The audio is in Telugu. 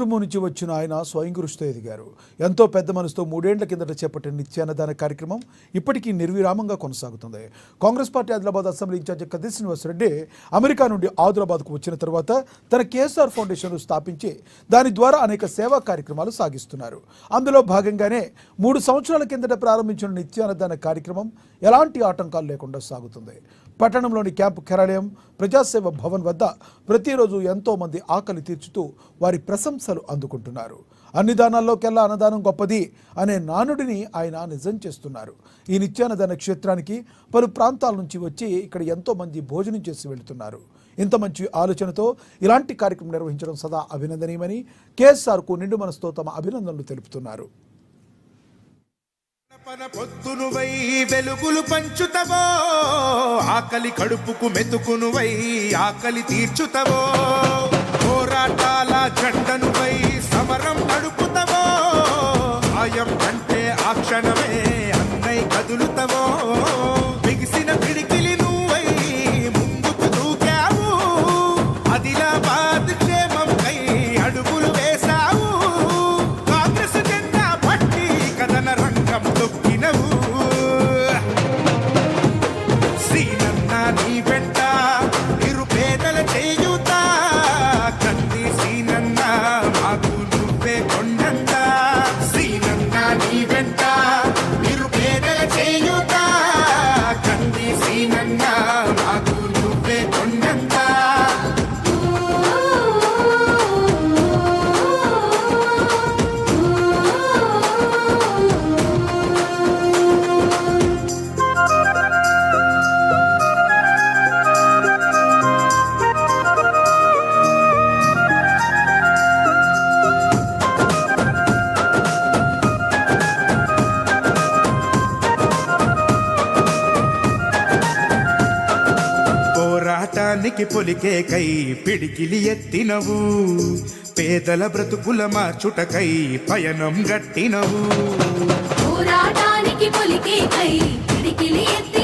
కుటుంబం నుంచి వచ్చిన ఆయన స్వయం కృషితో ఎదిగారు. ఎంతో పెద్ద మనసుతో 3 ఏళ్ల కిందట చేపట్టిన నిత్యాన్నదాన కార్యక్రమం ఇప్పటికీ నిర్విరామంగా కొనసాగుతుంది. Congress party Adilabad assembly incharge Kaddi Srinivasa Reddy America నుండి ఆదిలాబాద్కు వచ్చిన తర్వాత తన కేఎస్ఆర్ ఫౌండేషన్ స్థాపించి దాని ద్వారా అనేక సేవా కార్యక్రమాలు సాగిస్తున్నారు. అందులో భాగంగానే 3 సంవత్సరాల కిందట ప్రారంభించిన నిత్యాన్నదాన కార్యక్రమం ఎలాంటి ఆటంకాలు లేకుండా సాగుతుంది. పట్టణంలోని క్యాంపు కార్యాలయం ప్రజాసేవ భవన్ వద్ద ప్రతిరోజు ఎంతో మంది ఆకలి తీర్చుతూ వారి ప్రశంసలు అందుకుంటున్నారు. అన్ని దానాల్లోకెల్లా అన్నదానం గొప్పది అనే నానుడిని ఆయన నిజం చేస్తున్నారు. ఈ నిత్యాన్నదాన క్షేత్రానికి పలు ప్రాంతాల నుంచి వచ్చి ఇక్కడ ఎంతో మంది భోజనం చేసి వెళుతున్నారు. ఇంత మంచి ఆలోచనతో ఇలాంటి కార్యక్రమం నిర్వహించడం సదా అభినందనీయమని కేఎస్ఆర్కు నిండు మనసుతో తమ అభినందనలు తెలుపుతున్నారు. పొద్దునువై వెలుగులు పంచుతవో, ఆకలి కడుపుకు మెతుకునువై ఆకలి తీర్చుతవో, పోరాటాల జెండనువై సమరం నడుపుతవో, సాయం అంటే ఆ క్షణమే అన్నై కదులుతవో, బిగిసిన పిడికిలి నువ్వై ముందుకు దూకావు, ఆదిలాబాద్ క్షేమంకై అడుగులు వేశావు, కాంగ్రెస్ జెండా పట్టి కథన రంగం తొక్కినవు, శ్రీనన్న నీ వెంట నిరుపేదల చేయుత, కత్తి శ్రీనన్న మాకు నువ్వే కొండంట, శ్రీనన్న నీ వెంట నిరుపేదల చేయుత, కత్తి శ్రీనన్న మాకు నువ్వే కొండంట. పోరాటానికి పొలికేకై పిడికిలి ఎత్తినవు, పేదల బ్రతుకుల మార్చుటకై పయనం గట్టినవు, పోరాటానికి పొలికేకై పిడికిలి ఎత్తి